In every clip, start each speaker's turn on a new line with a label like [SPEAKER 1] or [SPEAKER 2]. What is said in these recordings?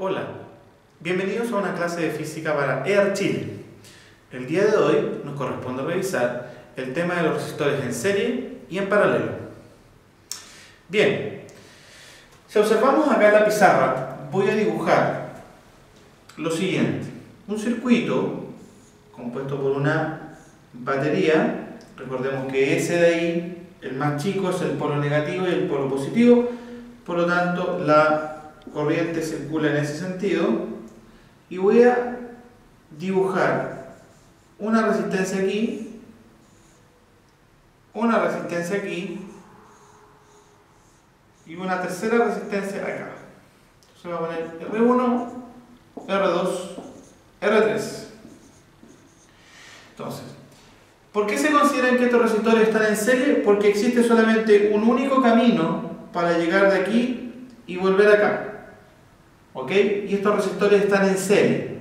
[SPEAKER 1] Hola, bienvenidos a una clase de física para EAR Chile. El día de hoy nos corresponde revisar el tema de los resistores en serie y en paralelo. Bien, si observamos acá en la pizarra, voy a dibujar lo siguiente: un circuito compuesto por una batería. Recordemos que ese de ahí, el más chico, es el polo negativo y el polo positivo, por lo tanto la corriente circula en ese sentido, y voy a dibujar una resistencia aquí, una resistencia aquí y una tercera resistencia acá. Entonces voy a poner R1, R2, R3. Entonces, ¿por qué se consideran que estos resistores están en serie? Porque existe solamente un único camino para llegar de aquí y volver acá. ¿Ok? Y estos resistores están en serie.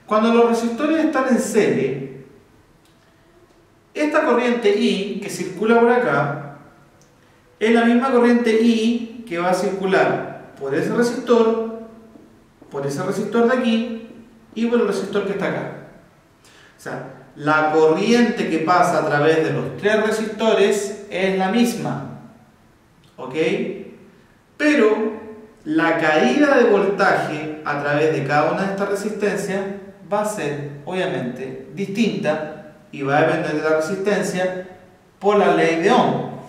[SPEAKER 1] Cuando los resistores están en serie, esta corriente I que circula por acá es la misma corriente I que va a circular por ese resistor de aquí y por el resistor que está acá. O sea, la corriente que pasa a través de los tres resistores es la misma. ¿Ok? Pero la caída de voltaje a través de cada una de estas resistencias va a ser, obviamente, distinta y va a depender de la resistencia por la ley de Ohm.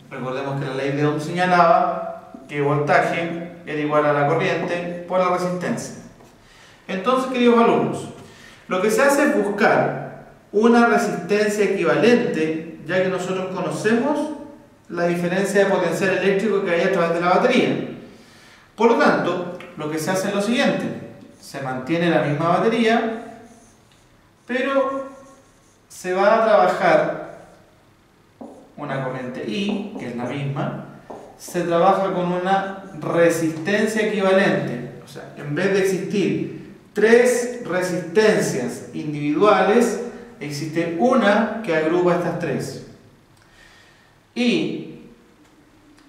[SPEAKER 1] Recordemos que la ley de Ohm señalaba que el voltaje era igual a la corriente por la resistencia. Entonces, queridos alumnos, lo que se hace es buscar una resistencia equivalente, ya que nosotros conocemos la diferencia de potencial eléctrico que hay a través de la batería. Por lo tanto, lo que se hace es lo siguiente: se mantiene la misma batería, pero se va a trabajar una corriente I, que es la misma, se trabaja con una resistencia equivalente. O sea, en vez de existir tres resistencias individuales, existe una que agrupa estas tres. Y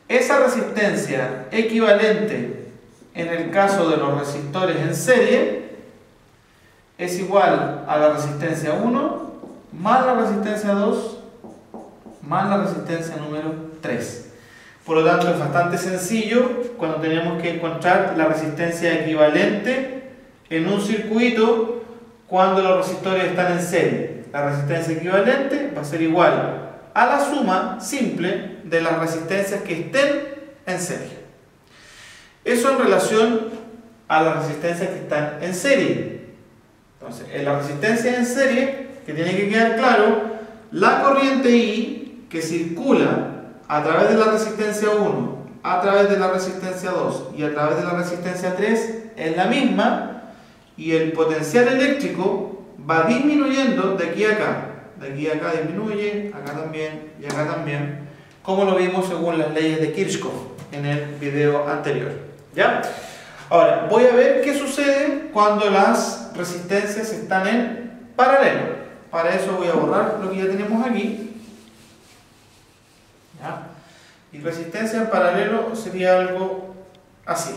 [SPEAKER 1] esa resistencia equivalente en el caso de los resistores en serie es igual a la resistencia 1 más la resistencia 2 más la resistencia número 3. Por lo tanto, es bastante sencillo cuando tenemos que encontrar la resistencia equivalente en un circuito cuando los resistores están en serie. La resistencia equivalente va a ser igual a la suma simple de las resistencias que estén en serie. Eso en relación a las resistencias que están en serie. Entonces, en la resistencia en serie, que tiene que quedar claro, la corriente I que circula a través de la resistencia 1, a través de la resistencia 2 y a través de la resistencia 3 es la misma, y el potencial eléctrico va disminuyendo de aquí a acá. De aquí a acá disminuye, acá también y acá también, como lo vimos según las leyes de Kirchhoff en el video anterior. ¿Ya? Ahora, voy a ver qué sucede cuando las resistencias están en paralelo. Para eso voy a borrar lo que ya tenemos aquí. ¿Ya? Y resistencia en paralelo sería algo así.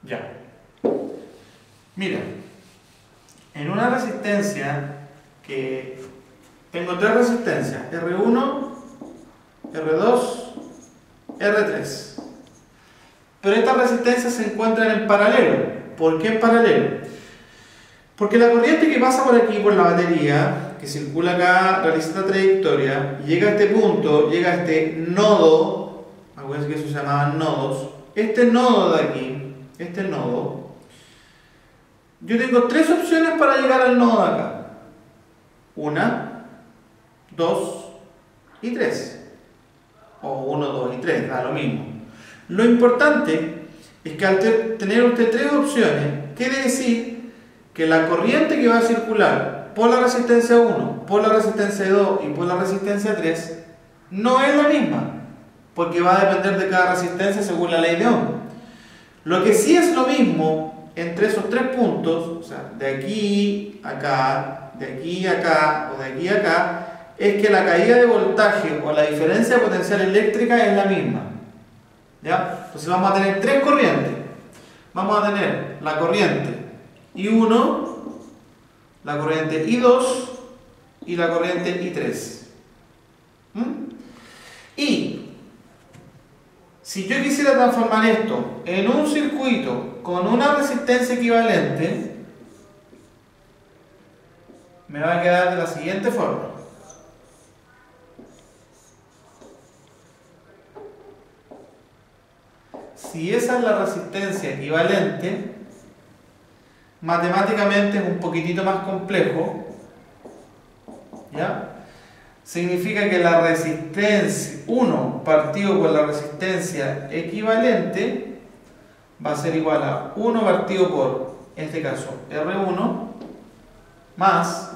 [SPEAKER 1] Ya. Mira, en una resistencia que tengo tres resistencias, R1, R2, R3. Pero estas resistencias se encuentran en paralelo. ¿Por qué en paralelo? Porque la corriente que pasa por aquí, por la batería, que circula acá, realiza esta trayectoria, llega a este punto, llega a este nodo, acuérdense que eso se llamaban nodos. este nodo de aquí, este nodo, yo tengo tres opciones para llegar al nodo de acá. 1, 2 y 3. O 1, 2 y 3, da lo mismo. Lo importante es que al tener usted tres opciones, quiere decir que la corriente que va a circular por la resistencia 1, por la resistencia 2 y por la resistencia 3 no es la misma, porque va a depender de cada resistencia según la ley de Ohm. Lo que sí es lo mismo entre esos tres puntos, o sea, de aquí a acá, de aquí a acá o de aquí a acá, es que la caída de voltaje o la diferencia de potencial eléctrica es la misma. ¿Ya? Entonces vamos a tener tres corrientes. Vamos a tener la corriente I1, la corriente I2 y la corriente I3. Y si yo quisiera transformar esto en un circuito con una resistencia equivalente, me va a quedar de la siguiente forma. Si esa es la resistencia equivalente, matemáticamente es un poquitito más complejo, ¿ya? Significa que la resistencia 1 partido por la resistencia equivalente va a ser igual a 1 partido por, en este caso, R1 más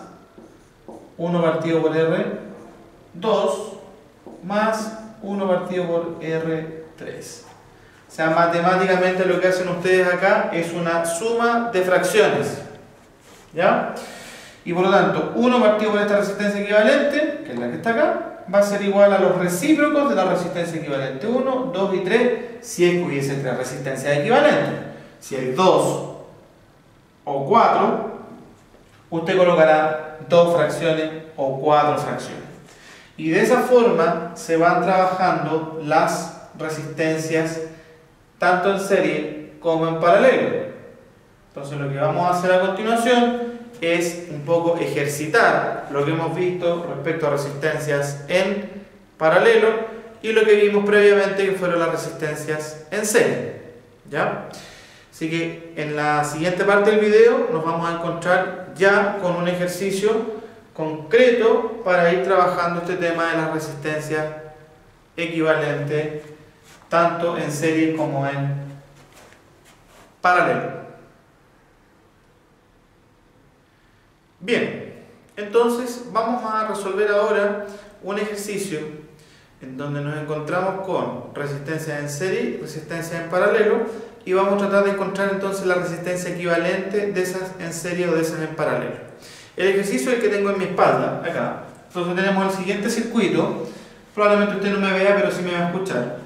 [SPEAKER 1] 1 partido por R2 más 1 partido por R3. O sea, matemáticamente lo que hacen ustedes acá es una suma de fracciones, ¿ya? Y por lo tanto, 1 partido por esta resistencia equivalente, que es la que está acá, va a ser igual a los recíprocos de la resistencia equivalente 1, 2 y 3, si es que hubiese 3 resistencias equivalentes. Si hay 2 o 4, usted colocará 2 fracciones o 4 fracciones. Y de esa forma se van trabajando las resistencias tanto en serie como en paralelo. Entonces lo que vamos a hacer a continuación es un poco ejercitar lo que hemos visto respecto a resistencias en paralelo y lo que vimos previamente que fueron las resistencias en serie, ¿ya? Así que en la siguiente parte del video nos vamos a encontrar ya con un ejercicio concreto para ir trabajando este tema de las resistencias equivalentes tanto en serie como en paralelo. Bien, entonces vamos a resolver ahora un ejercicio en donde nos encontramos con resistencia en serie, resistencia en paralelo, y vamos a tratar de encontrar entonces la resistencia equivalente de esas en serie o de esas en paralelo. El ejercicio es el que tengo en mi espalda, acá. Entonces tenemos el siguiente circuito, probablemente usted no me vea, pero sí me va a escuchar.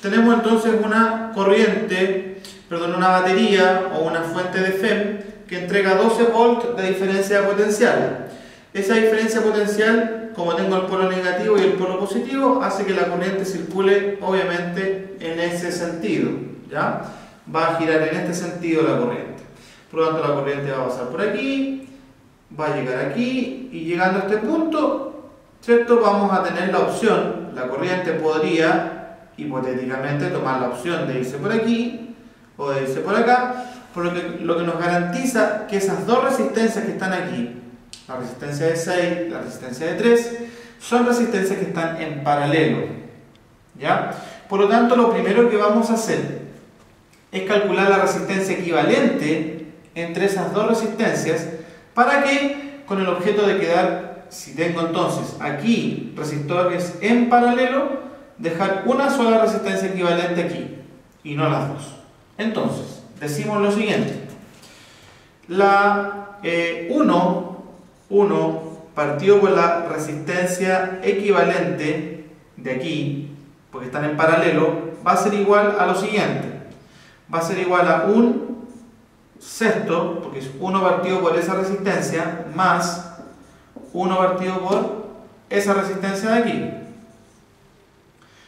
[SPEAKER 1] Tenemos entonces una corriente, una batería o una fuente de FEM que entrega 12 volts de diferencia potencial. Esa diferencia potencial, como tengo el polo negativo y el polo positivo, hace que la corriente circule obviamente en ese sentido, ¿ya? Va a girar en este sentido la corriente. Por lo tanto, la corriente va a pasar por aquí, va a llegar aquí y llegando a este punto, ¿cierto? Vamos a tener la opción, la corriente podría hipotéticamente tomar la opción de irse por aquí o de irse por acá, por lo que nos garantiza que esas dos resistencias que están aquí, la resistencia de 6, la resistencia de 3, son resistencias que están en paralelo, ¿ya? Por lo tanto, lo primero que vamos a hacer es calcular la resistencia equivalente entre esas dos resistencias para que, con el objeto de quedar, si tengo entonces aquí resistores en paralelo, dejar una sola resistencia equivalente aquí y no las dos. Entonces, decimos lo siguiente: la 1 partido por la resistencia equivalente de aquí, porque están en paralelo, va a ser igual a lo siguiente: va a ser igual a un sexto, porque es 1 partido por esa resistencia, más 1 partido por esa resistencia de aquí.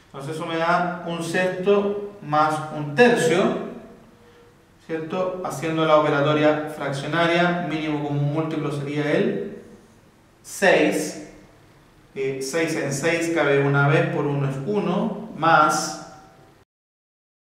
[SPEAKER 1] Entonces eso me da un sexto más un tercio, ¿cierto? Haciendo la operatoria fraccionaria, mínimo común múltiplo sería el 6. 6 en 6 cabe una vez, por 1 es 1, más